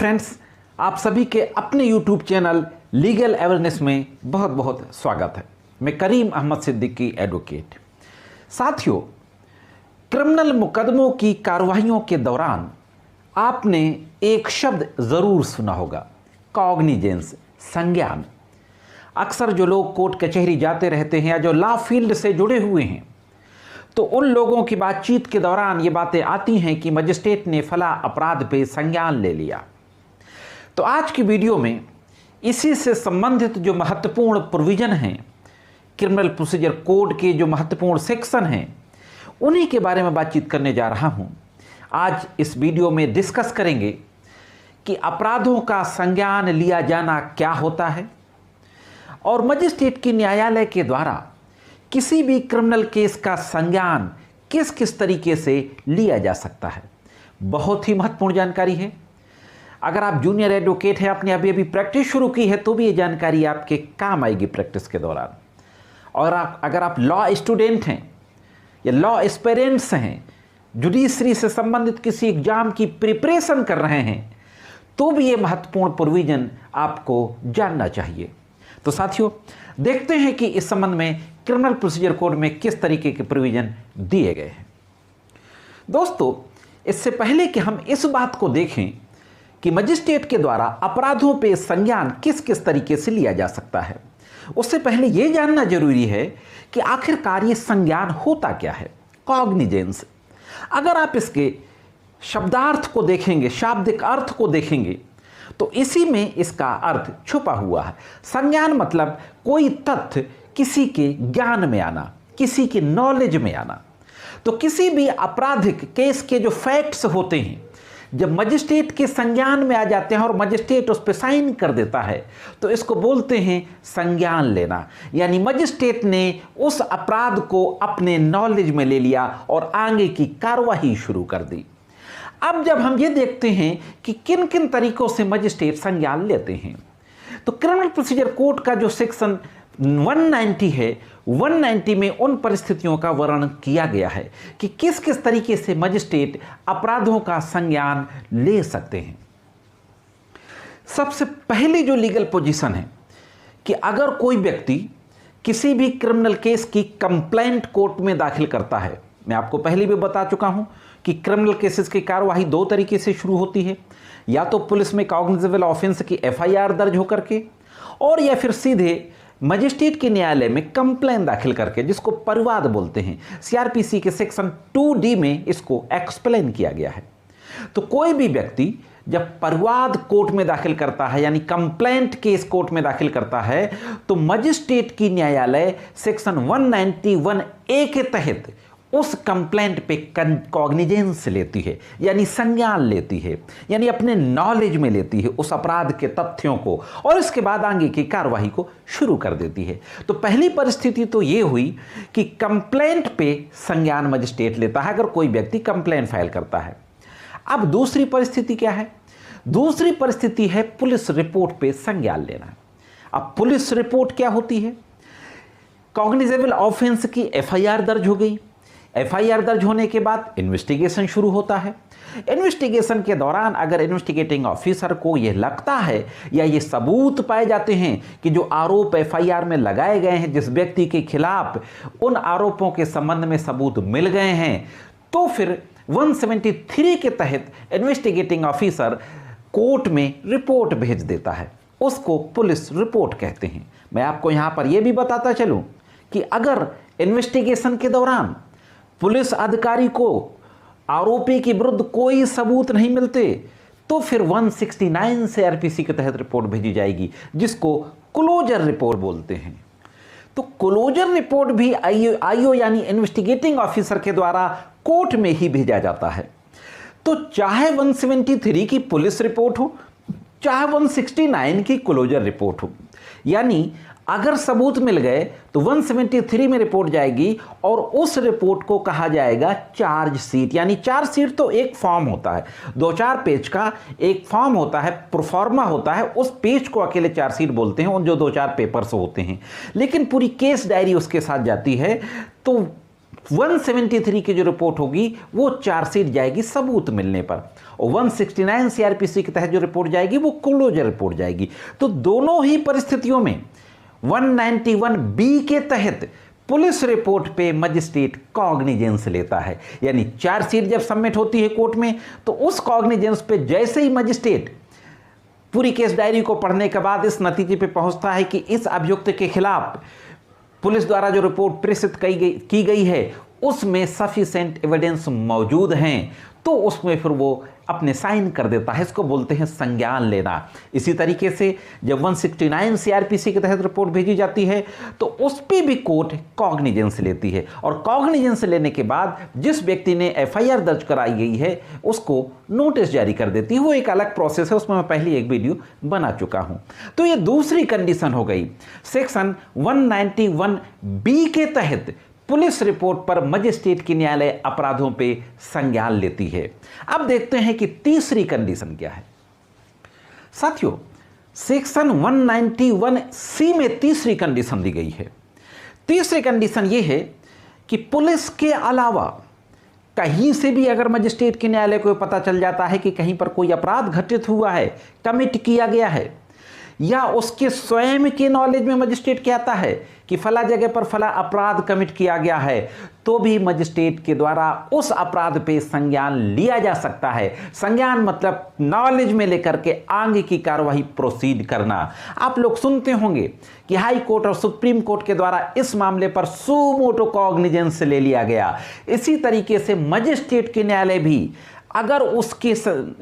Friends, आप सभी के अपने यूट्यूब चैनल लीगल अवेयरनेस में बहुत बहुत स्वागत है। मैं करीम अहमद सिद्दीकी एडवोकेट। साथियों, क्रिमिनल मुकदमों की कार्रवाइयों के दौरान आपने एक शब्द ज़रूर सुना होगा, कॉग्निजेंस, संज्ञान। अक्सर जो लोग कोर्ट कचहरी जाते रहते हैं या जो लॉ फील्ड से जुड़े हुए हैं, तो उन लोगों की बातचीत के दौरान ये बातें आती हैं कि मजिस्ट्रेट ने फला अपराध पे संज्ञान ले लिया। तो आज की वीडियो में इसी से संबंधित जो महत्वपूर्ण प्रोविज़न हैं, क्रिमिनल प्रोसीजर कोड के जो महत्वपूर्ण सेक्शन हैं, उन्हीं के बारे में बातचीत करने जा रहा हूं। आज इस वीडियो में डिस्कस करेंगे कि अपराधों का संज्ञान लिया जाना क्या होता है और मजिस्ट्रेट की न्यायालय के द्वारा किसी भी क्रिमिनल केस का संज्ञान किस किस तरीके से लिया जा सकता है। बहुत ही महत्वपूर्ण जानकारी है। अगर आप जूनियर एडवोकेट हैं, आपने अभी अभी प्रैक्टिस शुरू की है, तो भी ये जानकारी आपके काम आएगी प्रैक्टिस के दौरान। और अगर आप लॉ स्टूडेंट हैं या लॉ एस्पिरेंट्स हैं, जुडिशरी से संबंधित किसी एग्जाम की प्रिपरेशन कर रहे हैं, तो भी ये महत्वपूर्ण प्रोविज़न आपको जानना चाहिए। तो साथियों, देखते हैं कि इस संबंध में क्रिमिनल प्रोसीजर कोड में किस तरीके के प्रोविज़न दिए गए हैं। दोस्तों, इससे पहले कि हम इस बात को देखें कि मजिस्ट्रेट के द्वारा अपराधों पे संज्ञान किस किस तरीके से लिया जा सकता है, उससे पहले ये जानना जरूरी है कि आखिरकार ये संज्ञान होता क्या है, कॉग्निजेंस। अगर आप इसके शब्दार्थ को देखेंगे, शाब्दिक अर्थ को देखेंगे, तो इसी में इसका अर्थ छुपा हुआ है। संज्ञान मतलब कोई तथ्य किसी के ज्ञान में आना, किसी के नॉलेज में आना। तो किसी भी आपराधिक केस के जो फैक्ट्स होते हैं, जब मजिस्ट्रेट के संज्ञान में आ जाते हैं और मजिस्ट्रेट उस पर साइन कर देता है, तो इसको बोलते हैं संज्ञान लेना। यानी मजिस्ट्रेट ने उस अपराध को अपने नॉलेज में ले लिया और आगे की कार्रवाई शुरू कर दी। अब जब हम ये देखते हैं कि किन किन तरीकों से मजिस्ट्रेट संज्ञान लेते हैं, तो क्रिमिनल प्रोसीजर कोड का जो सेक्शन 190 है, 190 में उन परिस्थितियों का वर्णन किया गया है कि किस किस तरीके से मजिस्ट्रेट अपराधों का संज्ञान ले सकते हैं। सबसे पहले जो लीगल पोजीशन है कि अगर कोई व्यक्ति किसी भी क्रिमिनल केस की कंप्लेंट कोर्ट में दाखिल करता है, मैं आपको पहले भी बता चुका हूं कि क्रिमिनल केसेस की कार्यवाही दो तरीके से शुरू होती है, या तो पुलिस में कॉग्निजेबल ऑफेंस की FIR दर्ज होकर के, और या फिर सीधे मजिस्ट्रेट के न्यायालय में कंप्लेंट दाखिल करके, जिसको परिवाद बोलते हैं। CRPC के सेक्शन 2D में इसको एक्सप्लेन किया गया है। तो कोई भी व्यक्ति जब परिवाद कोर्ट में दाखिल करता है, यानी कंप्लेंट केस कोर्ट में दाखिल करता है, तो मजिस्ट्रेट की न्यायालय सेक्शन 191A के तहत उस कंप्लेंट पे कॉग्निजेंस लेती है, यानी संज्ञान लेती है, यानी अपने नॉलेज में लेती है उस अपराध के तथ्यों को, और इसके बाद आगे की कार्रवाई को शुरू कर देती है। तो पहली परिस्थिति तो ये हुई कि कंप्लेंट पे संज्ञान मजिस्ट्रेट लेता है अगर कोई व्यक्ति कंप्लेंट फाइल करता है। अब दूसरी परिस्थिति क्या है? दूसरी परिस्थिति है पुलिस रिपोर्ट पे संज्ञान लेना। अब पुलिस रिपोर्ट क्या होती है? कॉग्निजेबल ऑफेंस की FIR दर्ज हो गई। FIR दर्ज होने के बाद इन्वेस्टिगेशन शुरू होता है। इन्वेस्टिगेशन के दौरान अगर इन्वेस्टिगेटिंग ऑफिसर को यह लगता है या ये सबूत पाए जाते हैं कि जो आरोप FIR में लगाए गए हैं, जिस व्यक्ति के खिलाफ उन आरोपों के संबंध में सबूत मिल गए हैं, तो फिर 173 के तहत इन्वेस्टिगेटिंग ऑफिसर कोर्ट में रिपोर्ट भेज देता है। उसको पुलिस रिपोर्ट कहते हैं। मैं आपको यहाँ पर यह भी बताता चलूँ कि अगर इन्वेस्टिगेशन के दौरान पुलिस अधिकारी को आरोपी के विरुद्ध कोई सबूत नहीं मिलते, तो फिर 169 से CRPC के तहत रिपोर्ट भेजी जाएगी, जिसको क्लोजर रिपोर्ट बोलते हैं। तो क्लोजर रिपोर्ट भी IO यानी इन्वेस्टिगेटिंग ऑफिसर के द्वारा कोर्ट में ही भेजा जाता है। तो चाहे 173 की पुलिस रिपोर्ट हो, चाहे 169 की क्लोजर रिपोर्ट हो, यानी अगर सबूत मिल गए तो 173 में रिपोर्ट जाएगी और उस रिपोर्ट को कहा जाएगा चार्जशीट। यानी चार्जशीट तो एक फॉर्म होता है, 2-4 पेज का एक फॉर्म होता है, प्रोफार्मा होता है, उस पेज को अकेले चार्जशीट बोलते हैं, उन जो 2-4 पेपर्स होते हैं। लेकिन पूरी केस डायरी उसके साथ जाती है। तो 173 की जो रिपोर्ट होगी वो चार्जशीट जाएगी सबूत मिलने पर, और 169 सीआरपीसी के तहत जो रिपोर्ट जाएगी वो क्लोजर रिपोर्ट जाएगी। तो दोनों ही परिस्थितियों में 191 बी के तहत पुलिस रिपोर्ट पे मजिस्ट्रेट कॉग्निजेंस लेता है, यानी चार्जशीट जब सबमिट होती है कोर्ट में तो उस कॉग्निजेंस पे जैसे ही मजिस्ट्रेट पूरी केस डायरी को पढ़ने के बाद इस नतीजे पे पहुंचता है कि इस अभियुक्त के खिलाफ पुलिस द्वारा जो रिपोर्ट प्रेषित की गई है उसमें सफिशिएंट एविडेंस मौजूद हैं, तो उसमें फिर वो अपने साइन कर देता है। इसको बोलते हैं संज्ञान लेना। इसी तरीके से जब 169 सीआरपीसी के तहत रिपोर्ट भेजी जाती है तो उस पर भी कोर्ट कॉग्निजेंस लेती है, और कॉग्निजेंस लेने के बाद जिस व्यक्ति ने एफआईआर दर्ज कराई गई है उसको नोटिस जारी कर देती है। वो एक अलग प्रोसेस है, उसमें मैं पहले एक वीडियो बना चुका हूं। तो ये दूसरी कंडीशन हो गई। सेक्शन 191 बी के तहत पुलिस रिपोर्ट पर मजिस्ट्रेट की न्यायालय अपराधों पे संज्ञान लेती है। अब देखते हैं कि तीसरी कंडीशन क्या है। साथियों, सेक्शन 191 सी में तीसरी कंडीशन दी गई है। तीसरी कंडीशन यह है कि पुलिस के अलावा कहीं से भी अगर मजिस्ट्रेट के न्यायालय को पता चल जाता है कि कहीं पर कोई अपराध घटित हुआ है, कमिट किया गया है, या उसके स्वयं के नॉलेज में मजिस्ट्रेट कहता है कि फला जगह पर फला अपराध कमिट किया गया है, तो भी मजिस्ट्रेट के द्वारा उस अपराध पे संज्ञान लिया जा सकता है। संज्ञान मतलब नॉलेज में लेकर के आगे की कार्रवाई प्रोसीड करना। आप लोग सुनते होंगे कि हाई कोर्ट और सुप्रीम कोर्ट के द्वारा इस मामले पर सुमोटो कॉग्निजेंस ले लिया गया। इसी तरीके से मजिस्ट्रेट के न्यायालय भी अगर उसके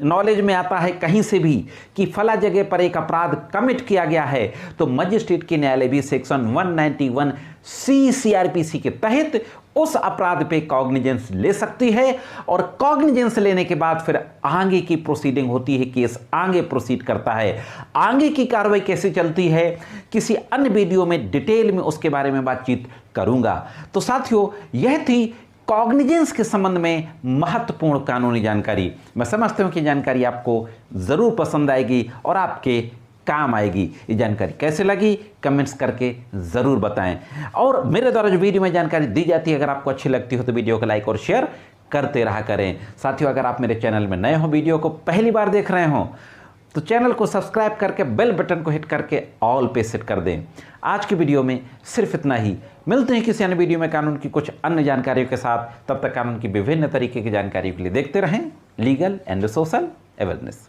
नॉलेज में आता है कहीं से भी कि फला जगह पर एक अपराध कमिट किया गया है, तो मजिस्ट्रेट के न्यायालय भी सेक्शन 191 सी सीआरपीसी के तहत उस अपराध पे कॉग्निजेंस ले सकती है, और कॉग्निजेंस लेने के बाद फिर आगे की प्रोसीडिंग होती है, केस आगे प्रोसीड करता है। आगे की कार्रवाई कैसे चलती है किसी अन्य वीडियो में डिटेल में उसके बारे में बातचीत करूंगा। तो साथियों, यह थी कॉग्निजेंस के संबंध में महत्वपूर्ण कानूनी जानकारी। मैं समझता हूं कि जानकारी आपको जरूर पसंद आएगी और आपके काम आएगी। ये जानकारी कैसे लगी कमेंट्स करके ज़रूर बताएं, और मेरे द्वारा जो वीडियो में जानकारी दी जाती है अगर आपको अच्छी लगती हो तो वीडियो को लाइक और शेयर करते रहा करें। साथियों, अगर आप मेरे चैनल में नए हो, वीडियो को पहली बार देख रहे हो, तो चैनल को सब्सक्राइब करके बेल बटन को हिट करके ऑल पे सेट कर दें। आज की वीडियो में सिर्फ इतना ही। मिलते हैं किसी अन्य वीडियो में कानून की कुछ अन्य जानकारियों के साथ। तब तक कानून की विभिन्न तरीके की जानकारी के लिए देखते रहें लीगल एंड सोशल अवेयरनेस।